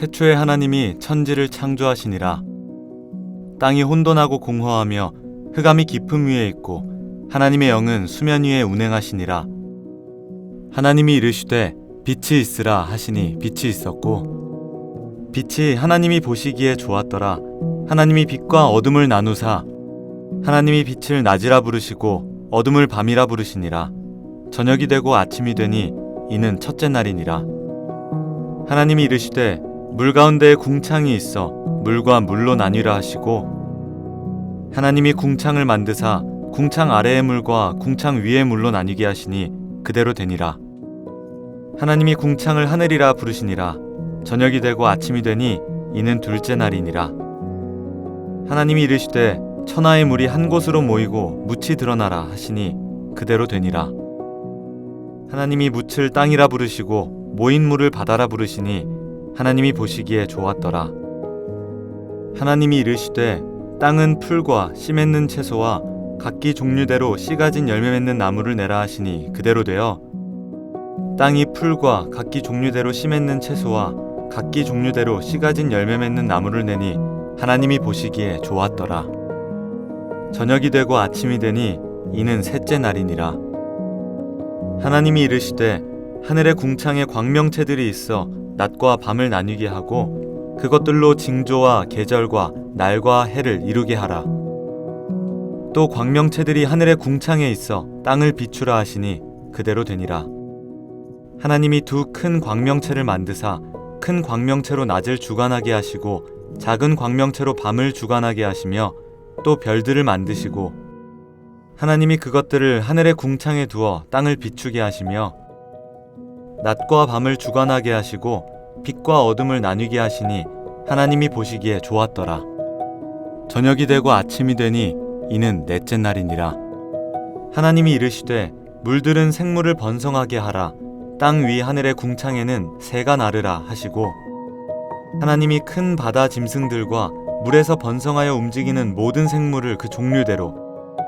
태초에 하나님이 천지를 창조하시니라. 땅이 혼돈하고 공허하며 흑암이 깊음 위에 있고 하나님의 영은 수면 위에 운행하시니라. 하나님이 이르시되 빛이 있으라 하시니 빛이 있었고 빛이 하나님이 보시기에 좋았더라. 하나님이 빛과 어둠을 나누사 하나님이 빛을 낮이라 부르시고 어둠을 밤이라 부르시니라. 저녁이 되고 아침이 되니 이는 첫째 날이니라. 하나님이 이르시되 물 가운데에 궁창이 있어 물과 물로 나뉘라 하시고 하나님이 궁창을 만드사 궁창 아래의 물과 궁창 위의 물로 나뉘게 하시니 그대로 되니라. 하나님이 궁창을 하늘이라 부르시니라. 저녁이 되고 아침이 되니 이는 둘째 날이니라. 하나님이 이르시되 천하의 물이 한 곳으로 모이고 묻이 드러나라 하시니 그대로 되니라. 하나님이 묻을 땅이라 부르시고 모인 물을 바다라 부르시니 하나님이 보시기에 좋았더라. 하나님이 이르시되 땅은 풀과 씨 맺는 채소와 각기 종류대로 씨 가진 열매 맺는 나무를 내라 하시니 그대로 되어 땅이 풀과 각기 종류대로 씨 맺는 채소와 각기 종류대로 씨 가진 열매 맺는 나무를 내니 하나님이 보시기에 좋았더라. 저녁이 되고 아침이 되니 이는 셋째 날이니라. 하나님이 이르시되 하늘의 궁창에 광명체들이 있어 낮과 밤을 나뉘게 하고 그것들로 징조와 계절과 날과 해를 이루게 하라. 또 광명체들이 하늘의 궁창에 있어 땅을 비추라 하시니 그대로 되니라. 하나님이 두 큰 광명체를 만드사 큰 광명체로 낮을 주관하게 하시고 작은 광명체로 밤을 주관하게 하시며 또 별들을 만드시고 하나님이 그것들을 하늘의 궁창에 두어 땅을 비추게 하시며 낮과 밤을 주관하게 하시고 빛과 어둠을 나뉘게 하시니 하나님이 보시기에 좋았더라. 저녁이 되고 아침이 되니 이는 넷째 날이니라. 하나님이 이르시되 물들은 생물을 번성하게 하라. 땅 위 하늘의 궁창에는 새가 나르라 하시고 하나님이 큰 바다 짐승들과 물에서 번성하여 움직이는 모든 생물을 그 종류대로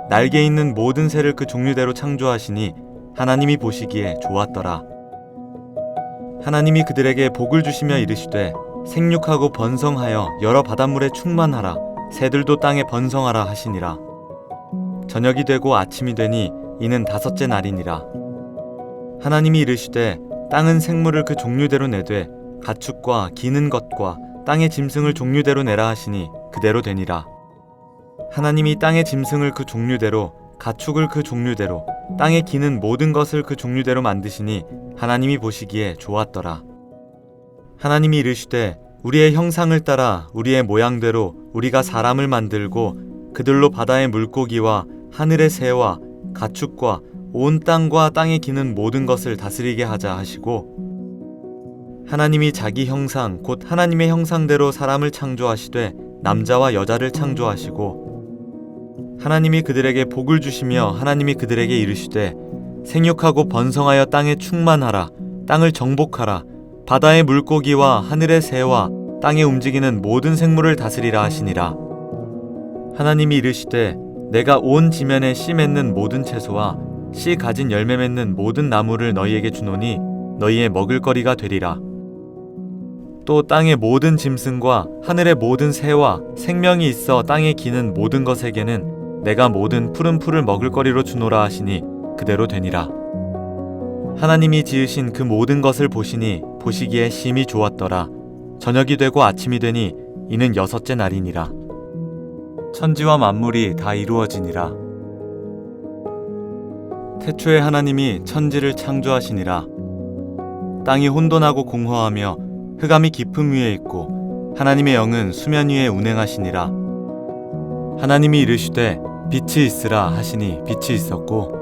날개 있는 모든 새를 그 종류대로 창조하시니 하나님이 보시기에 좋았더라. 하나님이 그들에게 복을 주시며 이르시되 생육하고 번성하여 여러 바닷물에 충만하라. 새들도 땅에 번성하라 하시니라. 저녁이 되고 아침이 되니 이는 다섯째 날이니라. 하나님이 이르시되 땅은 생물을 그 종류대로 내되 가축과 기는 것과 땅의 짐승을 종류대로 내라 하시니 그대로 되니라. 하나님이 땅의 짐승을 그 종류대로 가축을 그 종류대로 땅에 기는 모든 것을 그 종류대로 만드시니 하나님이 보시기에 좋았더라. 하나님이 이르시되 우리의 형상을 따라 우리의 모양대로 우리가 사람을 만들고 그들로 바다의 물고기와 하늘의 새와 가축과 온 땅과 땅에 기는 모든 것을 다스리게 하자 하시고 하나님이 자기 형상 곧 하나님의 형상대로 사람을 창조하시되 남자와 여자를 창조하시고 하나님이 그들에게 복을 주시며 하나님이 그들에게 이르시되 생육하고 번성하여 땅에 충만하라. 땅을 정복하라. 바다의 물고기와 하늘의 새와 땅에 움직이는 모든 생물을 다스리라 하시니라. 하나님이 이르시되 내가 온 지면에 씨 맺는 모든 채소와 씨 가진 열매 맺는 모든 나무를 너희에게 주노니 너희의 먹을거리가 되리라. 또 땅의 모든 짐승과 하늘의 모든 새와 생명이 있어 땅에 기는 모든 것에게는 내가 모든 푸른 풀을 먹을거리로 주노라 하시니 그대로 되니라. 하나님이 지으신 그 모든 것을 보시니 보시기에 심히 좋았더라. 저녁이 되고 아침이 되니 이는 여섯째 날이니라. 천지와 만물이 다 이루어지니라. 태초에 하나님이 천지를 창조하시니라. 땅이 혼돈하고 공허하며 흑암이 깊음 위에 있고 하나님의 영은 수면 위에 운행하시니라. 하나님이 이르시되 빛이 있으라 하시니 빛이 있었고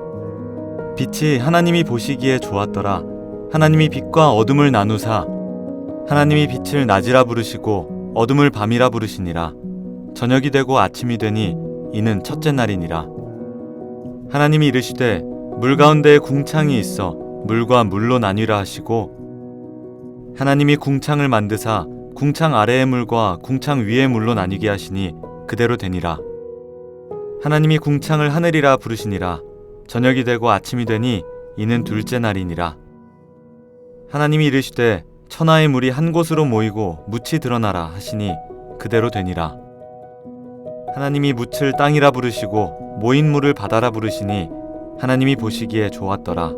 빛이 하나님이 보시기에 좋았더라. 하나님이 빛과 어둠을 나누사 하나님이 빛을 낮이라 부르시고 어둠을 밤이라 부르시니라. 저녁이 되고 아침이 되니 이는 첫째 날이니라. 하나님이 이르시되 물 가운데에 궁창이 있어 물과 물로 나뉘라 하시고 하나님이 궁창을 만드사 궁창 아래의 물과 궁창 위의 물로 나뉘게 하시니 그대로 되니라. 하나님이 궁창을 하늘이라 부르시니라. 저녁이 되고 아침이 되니 이는 둘째 날이니라. 하나님이 이르시되 천하의 물이 한 곳으로 모이고 묻이 드러나라 하시니 그대로 되니라. 하나님이 묻을 땅이라 부르시고 모인 물을 바다라 부르시니 하나님이 보시기에 좋았더라.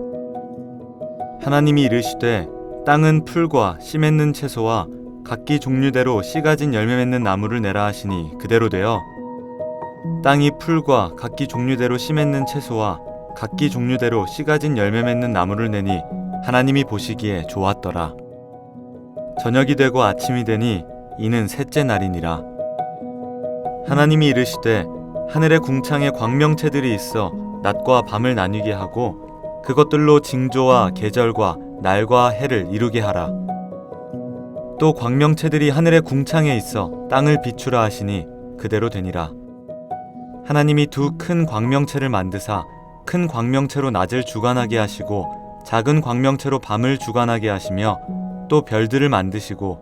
하나님이 이르시되 땅은 풀과 씨 맺는 채소와 각기 종류대로 씨 가진 열매 맺는 나무를 내라 하시니 그대로 되어 땅이 풀과 각기 종류대로 씨 맺는 채소와 각기 종류대로 씨 가진 열매 맺는 나무를 내니 하나님이 보시기에 좋았더라. 저녁이 되고 아침이 되니 이는 셋째 날이니라. 하나님이 이르시되 하늘의 궁창에 광명체들이 있어 낮과 밤을 나뉘게 하고 그것들로 징조와 계절과 날과 해를 이루게 하라. 또 광명체들이 하늘의 궁창에 있어 땅을 비추라 하시니 그대로 되니라. 하나님이 두 큰 광명체를 만드사 큰 광명체로 낮을 주관하게 하시고 작은 광명체로 밤을 주관하게 하시며 또 별들을 만드시고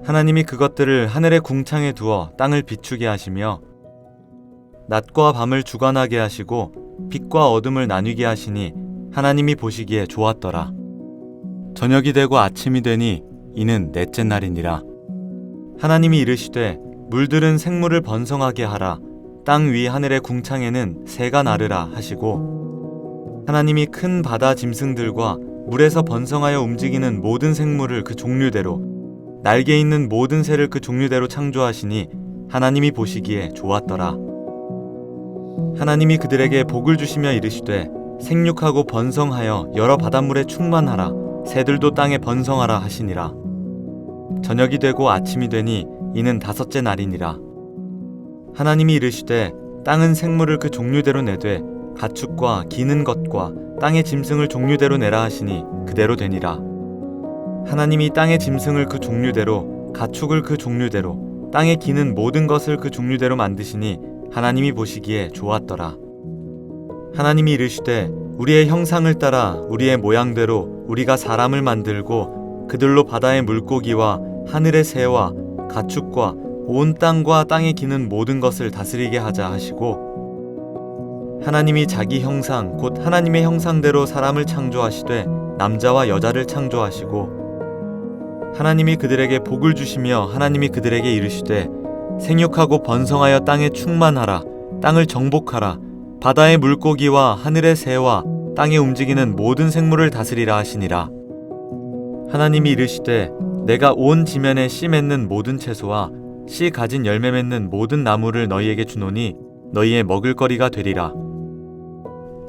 하나님이 그것들을 하늘의 궁창에 두어 땅을 비추게 하시며 낮과 밤을 주관하게 하시고 빛과 어둠을 나뉘게 하시니 하나님이 보시기에 좋았더라. 저녁이 되고 아침이 되니 이는 넷째 날이니라. 하나님이 이르시되 물들은 생물을 번성하게 하라. 땅 위 하늘의 궁창에는 새가 나르라 하시고 하나님이 큰 바다 짐승들과 물에서 번성하여 움직이는 모든 생물을 그 종류대로 날개 있는 모든 새를 그 종류대로 창조하시니 하나님이 보시기에 좋았더라. 하나님이 그들에게 복을 주시며 이르시되 생육하고 번성하여 여러 바닷물에 충만하라. 새들도 땅에 번성하라 하시니라. 저녁이 되고 아침이 되니 이는 다섯째 날이니라. 하나님이 이르시되 땅은 생물을 그 종류대로 내되 가축과 기는 것과 땅의 짐승을 종류대로 내라 하시니 그대로 되니라. 하나님이 땅의 짐승을 그 종류대로 가축을 그 종류대로 땅에 기는 모든 것을 그 종류대로 만드시니 하나님이 보시기에 좋았더라. 하나님이 이르시되 우리의 형상을 따라 우리의 모양대로 우리가 사람을 만들고 그들로 바다의 물고기와 하늘의 새와 가축과 온 땅과 땅에 기는 모든 것을 다스리게 하자 하시고 하나님이 자기 형상 곧 하나님의 형상대로 사람을 창조하시되 남자와 여자를 창조하시고 하나님이 그들에게 복을 주시며 하나님이 그들에게 이르시되 생육하고 번성하여 땅에 충만하라. 땅을 정복하라. 바다의 물고기와 하늘의 새와 땅에 움직이는 모든 생물을 다스리라 하시니라. 하나님이 이르시되 내가 온 지면에 씨 맺는 모든 채소와 씨 가진 열매 맺는 모든 나무를 너희에게 주노니 너희의 먹을거리가 되리라.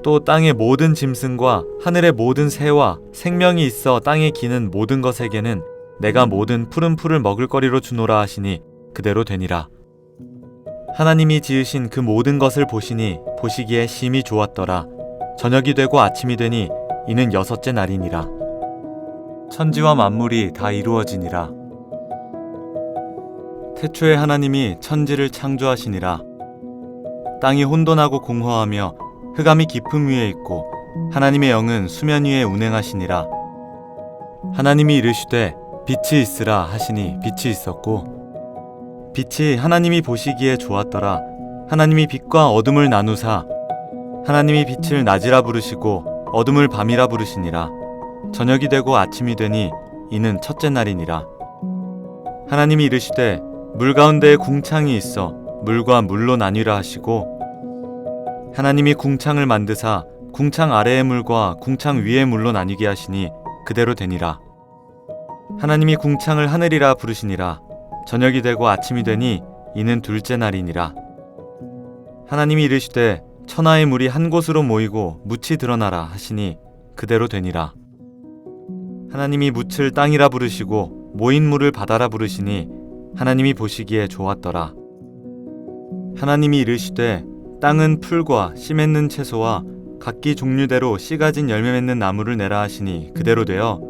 또 땅의 모든 짐승과 하늘의 모든 새와 생명이 있어 땅에 기는 모든 것에게는 내가 모든 푸른 풀을 먹을거리로 주노라 하시니 그대로 되니라. 하나님이 지으신 그 모든 것을 보시니 보시기에 심히 좋았더라. 저녁이 되고 아침이 되니 이는 여섯째 날이니라. 천지와 만물이 다 이루어지니라. 태초에 하나님이 천지를 창조하시니라. 땅이 혼돈하고 공허하며 흑암이 깊음 위에 있고 하나님의 영은 수면 위에 운행하시니라. 하나님이 이르시되 빛이 있으라 하시니 빛이 있었고 빛이 하나님이 보시기에 좋았더라. 하나님이 빛과 어둠을 나누사 하나님이 빛을 낮이라 부르시고 어둠을 밤이라 부르시니라. 저녁이 되고 아침이 되니 이는 첫째 날이니라. 하나님이 이르시되 물 가운데에 궁창이 있어 물과 물로 나뉘라 하시고 하나님이 궁창을 만드사 궁창 아래의 물과 궁창 위의 물로 나뉘게 하시니 그대로 되니라. 하나님이 궁창을 하늘이라 부르시니라. 저녁이 되고 아침이 되니 이는 둘째 날이니라. 하나님이 이르시되 천하의 물이 한 곳으로 모이고 묻이 드러나라 하시니 그대로 되니라. 하나님이 묻을 땅이라 부르시고 모인 물을 바다라 부르시니 하나님이 보시기에 좋았더라. 하나님이 이르시되 땅은 풀과 씨 맺는 채소와 각기 종류대로 씨 가진 열매 맺는 나무를 내라 하시니 그대로 되어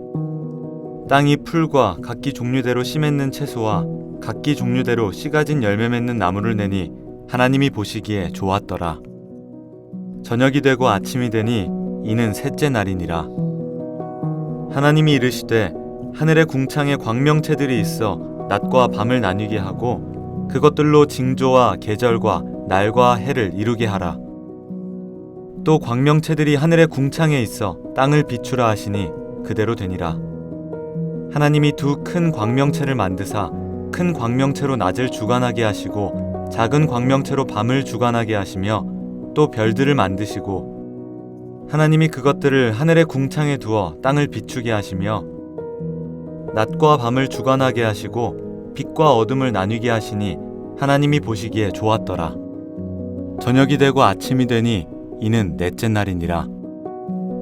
땅이 풀과 각기 종류대로 씨 맺는 채소와 각기 종류대로 씨 가진 열매 맺는 나무를 내니 하나님이 보시기에 좋았더라. 저녁이 되고 아침이 되니 이는 셋째 날이니라. 하나님이 이르시되 하늘의 궁창에 광명체들이 있어 낮과 밤을 나뉘게 하고 그것들로 징조와 계절과 날과 해를 이루게 하라. 또 광명체들이 하늘의 궁창에 있어 땅을 비추라 하시니 그대로 되니라. 하나님이 두 큰 광명체를 만드사 큰 광명체로 낮을 주관하게 하시고 작은 광명체로 밤을 주관하게 하시며 또 별들을 만드시고 하나님이 그것들을 하늘의 궁창에 두어 땅을 비추게 하시며 낮과 밤을 주관하게 하시고 빛과 어둠을 나뉘게 하시니 하나님이 보시기에 좋았더라. 저녁이 되고 아침이 되니 이는 넷째 날이니라.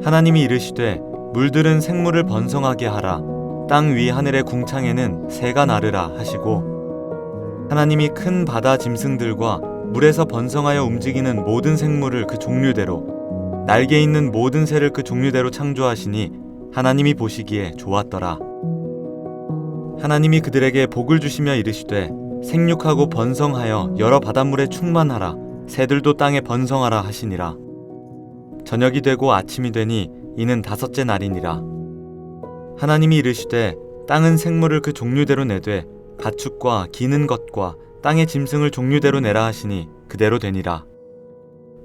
하나님이 이르시되 물들은 생물을 번성하게 하라. 땅 위 하늘의 궁창에는 새가 나르라 하시고 하나님이 큰 바다 짐승들과 물에서 번성하여 움직이는 모든 생물을 그 종류대로 날개 있는 모든 새를 그 종류대로 창조하시니 하나님이 보시기에 좋았더라. 하나님이 그들에게 복을 주시며 이르시되 생육하고 번성하여 여러 바닷물에 충만하라. 새들도 땅에 번성하라 하시니라. 저녁이 되고 아침이 되니 이는 다섯째 날이니라. 하나님이 이르시되 땅은 생물을 그 종류대로 내되 가축과 기는 것과 땅의 짐승을 종류대로 내라 하시니 그대로 되니라.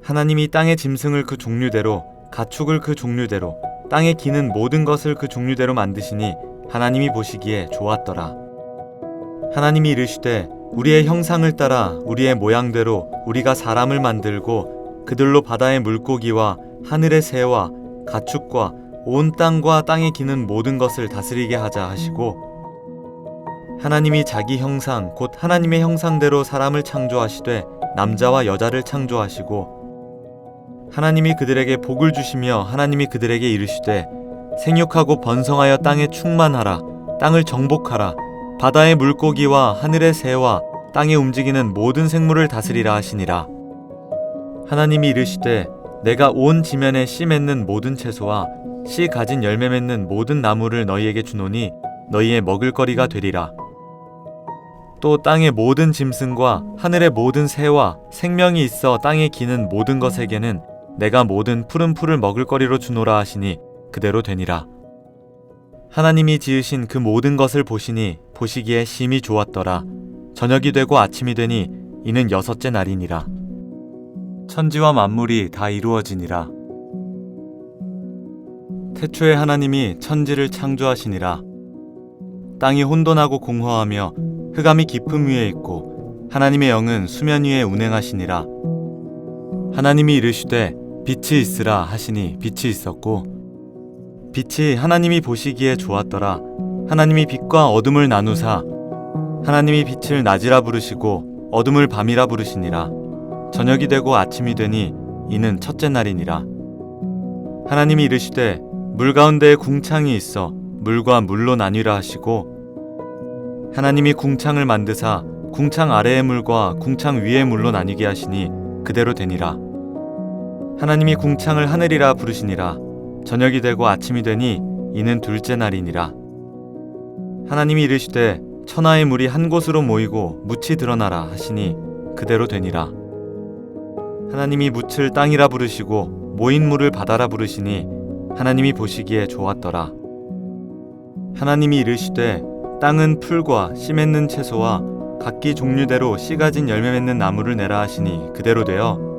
하나님이 땅의 짐승을 그 종류대로 가축을 그 종류대로 땅에 기는 모든 것을 그 종류대로 만드시니 하나님이 보시기에 좋았더라. 하나님이 이르시되 우리의 형상을 따라 우리의 모양대로 우리가 사람을 만들고 그들로 바다의 물고기와 하늘의 새와 가축과 온 땅과 땅에 기는 모든 것을 다스리게 하자 하시고 하나님이 자기 형상 곧 하나님의 형상대로 사람을 창조하시되 남자와 여자를 창조하시고 하나님이 그들에게 복을 주시며 하나님이 그들에게 이르시되 생육하고 번성하여 땅에 충만하라. 땅을 정복하라. 바다의 물고기와 하늘의 새와 땅에 움직이는 모든 생물을 다스리라 하시니라. 하나님이 이르시되 내가 온 지면에 씨 맺는 모든 채소와 씨 가진 열매 맺는 모든 나무를 너희에게 주노니 너희의 먹을거리가 되리라. 또 땅의 모든 짐승과 하늘의 모든 새와 생명이 있어 땅에 기는 모든 것에게는 내가 모든 푸른 풀을 먹을거리로 주노라 하시니 그대로 되니라. 하나님이 지으신 그 모든 것을 보시니 보시기에 심히 좋았더라. 저녁이 되고 아침이 되니 이는 여섯째 날이니라. 천지와 만물이 다 이루어지니라. 태초에 하나님이 천지를 창조하시니라. 땅이 혼돈하고 공허하며 흑암이 깊음 위에 있고 하나님의 영은 수면 위에 운행하시니라. 하나님이 이르시되 빛이 있으라 하시니 빛이 있었고 빛이 하나님이 보시기에 좋았더라. 하나님이 빛과 어둠을 나누사 하나님이 빛을 낮이라 부르시고 어둠을 밤이라 부르시니라. 저녁이 되고 아침이 되니 이는 첫째 날이니라. 하나님이 이르시되 물 가운데에 궁창이 있어 물과 물로 나뉘라 하시고 하나님이 궁창을 만드사 궁창 아래의 물과 궁창 위의 물로 나뉘게 하시니 그대로 되니라. 하나님이 궁창을 하늘이라 부르시니라. 저녁이 되고 아침이 되니 이는 둘째 날이니라. 하나님이 이르시되 천하의 물이 한 곳으로 모이고 묻이 드러나라 하시니 그대로 되니라. 하나님이 묻을 땅이라 부르시고 모인 물을 바다라 부르시니 하나님이 보시기에 좋았더라. 하나님이 이르시되 땅은 풀과 씨 맺는 채소와 각기 종류대로 씨 가진 열매 맺는 나무를 내라 하시니 그대로 되어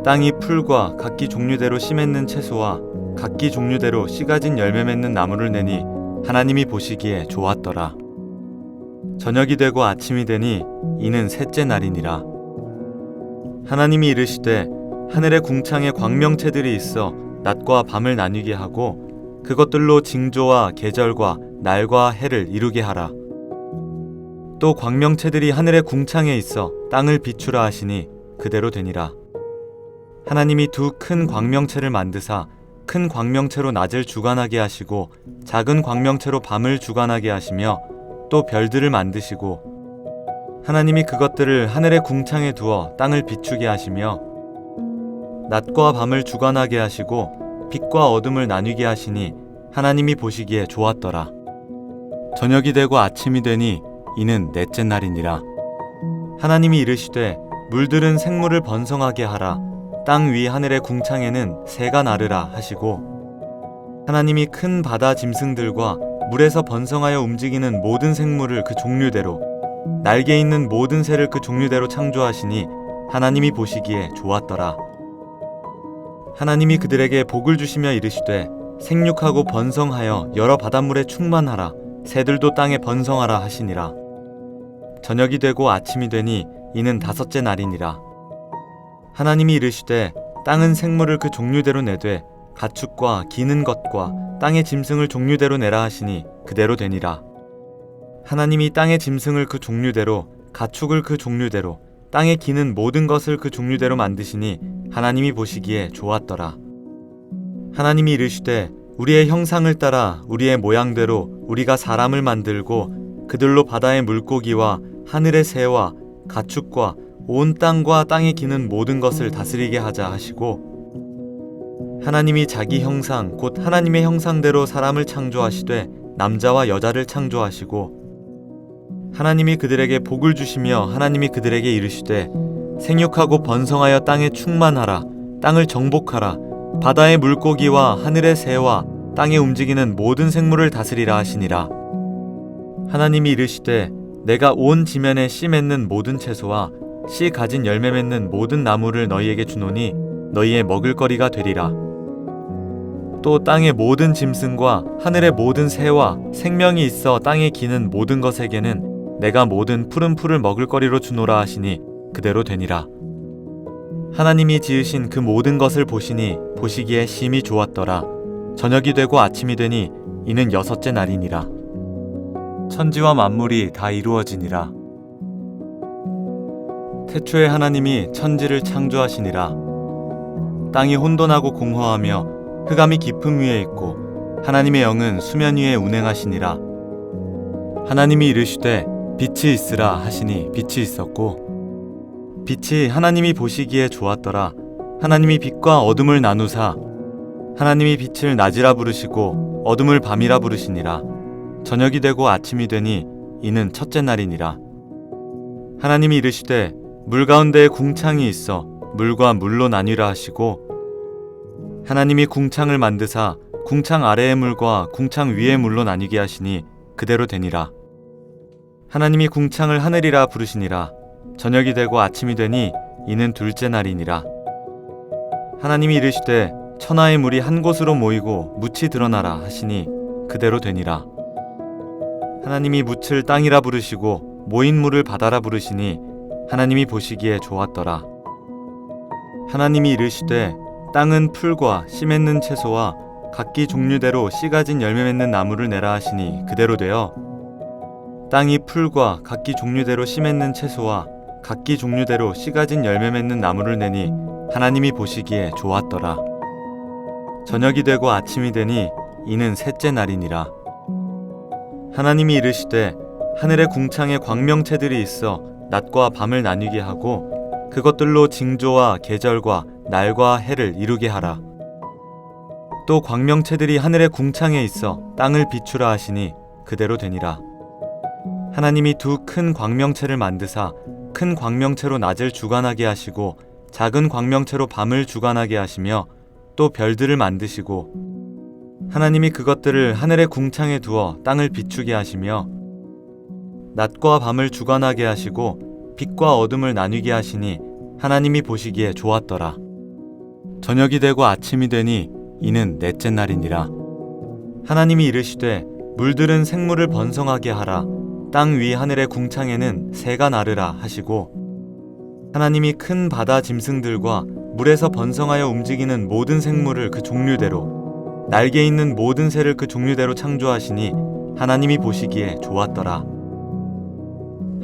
땅이 풀과 각기 종류대로 씨 맺는 채소와 각기 종류대로 씨 가진 열매 맺는 나무를 내니 하나님이 보시기에 좋았더라. 저녁이 되고 아침이 되니 이는 셋째 날이니라. 하나님이 이르시되 하늘의 궁창에 광명체들이 있어 낮과 밤을 나뉘게 하고 그것들로 징조와 계절과 날과 해를 이루게 하라. 또 광명체들이 하늘의 궁창에 있어 땅을 비추라 하시니 그대로 되니라. 하나님이 두 큰 광명체를 만드사 큰 광명체로 낮을 주관하게 하시고 작은 광명체로 밤을 주관하게 하시며 또 별들을 만드시고 하나님이 그것들을 하늘의 궁창에 두어 땅을 비추게 하시며 낮과 밤을 주관하게 하시고 빛과 어둠을 나뉘게 하시니 하나님이 보시기에 좋았더라. 저녁이 되고 아침이 되니 이는 넷째 날이니라. 하나님이 이르시되 물들은 생물을 번성하게 하라. 땅 위 하늘의 궁창에는 새가 나르라 하시고 하나님이 큰 바다 짐승들과 물에서 번성하여 움직이는 모든 생물을 그 종류대로 날개 있는 모든 새를 그 종류대로 창조하시니 하나님이 보시기에 좋았더라. 하나님이 그들에게 복을 주시며 이르시되 생육하고 번성하여 여러 바닷물에 충만하라. 새들도 땅에 번성하라 하시니라. 저녁이 되고 아침이 되니 이는 다섯째 날이니라. 하나님이 이르시되 땅은 생물을 그 종류대로 내되 가축과 기는 것과 땅의 짐승을 종류대로 내라 하시니 그대로 되니라. 하나님이 땅의 짐승을 그 종류대로 가축을 그 종류대로 땅에 기는 모든 것을 그 종류대로 만드시니 하나님이 보시기에 좋았더라. 하나님이 이르시되 우리의 형상을 따라 우리의 모양대로 우리가 사람을 만들고 그들로 바다의 물고기와 하늘의 새와 가축과 온 땅과 땅에 기는 모든 것을 다스리게 하자 하시고, 하나님이 자기 형상 곧 하나님의 형상대로 사람을 창조하시되 남자와 여자를 창조하시고, 하나님이 그들에게 복을 주시며 하나님이 그들에게 이르시되 생육하고 번성하여 땅에 충만하라. 땅을 정복하라. 바다의 물고기와 하늘의 새와 땅에 움직이는 모든 생물을 다스리라 하시니라. 하나님이 이르시되 내가 온 지면에 씨 맺는 모든 채소와 씨 가진 열매 맺는 모든 나무를 너희에게 주노니 너희의 먹을거리가 되리라. 또 땅의 모든 짐승과 하늘의 모든 새와 생명이 있어 땅에 기는 모든 것에게는 내가 모든 푸른 풀을 먹을거리로 주노라 하시니 그대로 되니라. 하나님이 지으신 그 모든 것을 보시니 보시기에 심히 좋았더라. 저녁이 되고 아침이 되니 이는 여섯째 날이니라. 천지와 만물이 다 이루어지니라. 태초에 하나님이 천지를 창조하시니라. 땅이 혼돈하고 공허하며 흑암이 깊음 위에 있고 하나님의 영은 수면 위에 운행하시니라. 하나님이 이르시되 빛이 있으라 하시니 빛이 있었고, 빛이 하나님이 보시기에 좋았더라. 하나님이 빛과 어둠을 나누사 하나님이 빛을 낮이라 부르시고 어둠을 밤이라 부르시니라. 저녁이 되고 아침이 되니 이는 첫째 날이니라. 하나님이 이르시되 물 가운데에 궁창이 있어 물과 물로 나뉘라 하시고, 하나님이 궁창을 만드사 궁창 아래의 물과 궁창 위의 물로 나뉘게 하시니 그대로 되니라. 하나님이 궁창을 하늘이라 부르시니라. 저녁이 되고 아침이 되니 이는 둘째 날이니라. 하나님이 이르시되 천하의 물이 한 곳으로 모이고 묻이 드러나라 하시니 그대로 되니라. 하나님이 묻을 땅이라 부르시고 모인 물을 바다라 부르시니 하나님이 보시기에 좋았더라. 하나님이 이르시되 땅은 풀과 씨 맺는 채소와 각기 종류대로 씨 가진 열매 맺는 나무를 내라 하시니 그대로 되어 땅이 풀과 각기 종류대로 씨 맺는 채소와 각기 종류대로 씨 가진 열매 맺는 나무를 내니 하나님이 보시기에 좋았더라. 저녁이 되고 아침이 되니 이는 셋째 날이니라. 하나님이 이르시되 하늘의 궁창에 광명체들이 있어 낮과 밤을 나뉘게 하고 그것들로 징조와 계절과 날과 해를 이루게 하라. 또 광명체들이 하늘의 궁창에 있어 땅을 비추라 하시니 그대로 되니라. 하나님이 두 큰 광명체를 만드사 큰 광명체로 낮을 주관하게 하시고 작은 광명체로 밤을 주관하게 하시며 또 별들을 만드시고, 하나님이 그것들을 하늘의 궁창에 두어 땅을 비추게 하시며 낮과 밤을 주관하게 하시고 빛과 어둠을 나뉘게 하시니 하나님이 보시기에 좋았더라. 저녁이 되고 아침이 되니 이는 넷째 날이니라. 하나님이 이르시되 물들은 생물을 번성하게 하라. 땅 위 하늘의 궁창에는 새가 나르라 하시고, 하나님이 큰 바다 짐승들과 물에서 번성하여 움직이는 모든 생물을 그 종류대로 날개 있는 모든 새를 그 종류대로 창조하시니 하나님이 보시기에 좋았더라.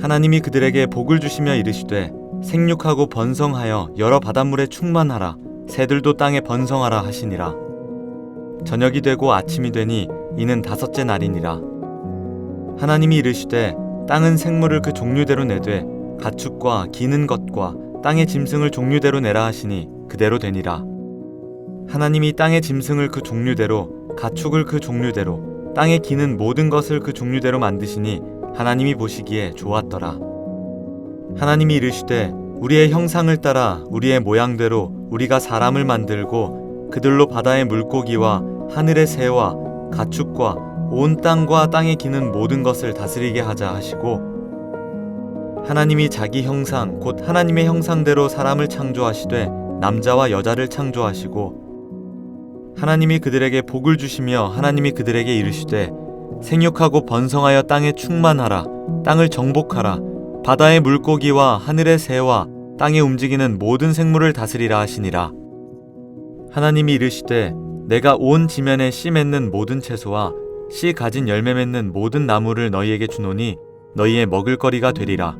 하나님이 그들에게 복을 주시며 이르시되 생육하고 번성하여 여러 바닷물에 충만하라. 새들도 땅에 번성하라 하시니라. 저녁이 되고 아침이 되니 이는 다섯째 날이니라. 하나님이 이르시되 땅은 생물을 그 종류대로 내되 가축과 기는 것과 땅의 짐승을 종류대로 내라 하시니 그대로 되니라. 하나님이 땅의 짐승을 그 종류대로 가축을 그 종류대로 땅에 기는 모든 것을 그 종류대로 만드시니 하나님이 보시기에 좋았더라. 하나님이 이르시되 우리의 형상을 따라 우리의 모양대로 우리가 사람을 만들고 그들로 바다의 물고기와 하늘의 새와 가축과 온 땅과 땅에 기는 모든 것을 다스리게 하자 하시고, 하나님이 자기 형상 곧 하나님의 형상대로 사람을 창조하시되 남자와 여자를 창조하시고, 하나님이 그들에게 복을 주시며 하나님이 그들에게 이르시되 생육하고 번성하여 땅에 충만하라. 땅을 정복하라. 바다의 물고기와 하늘의 새와 땅에 움직이는 모든 생물을 다스리라 하시니라. 하나님이 이르시되 내가 온 지면에 씨 맺는 모든 채소와 씨 가진 열매 맺는 모든 나무를 너희에게 주노니 너희의 먹을거리가 되리라.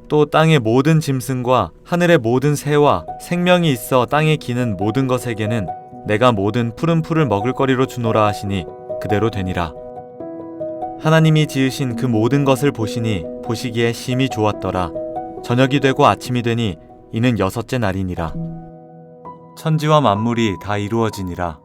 또 땅의 모든 짐승과 하늘의 모든 새와 생명이 있어 땅에 기는 모든 것에게는 내가 모든 푸른 풀을 먹을거리로 주노라 하시니 그대로 되니라. 하나님이 지으신 그 모든 것을 보시니 보시기에 심히 좋았더라. 저녁이 되고 아침이 되니 이는 6째 날이니라. 천지와 만물이 다 이루어지니라.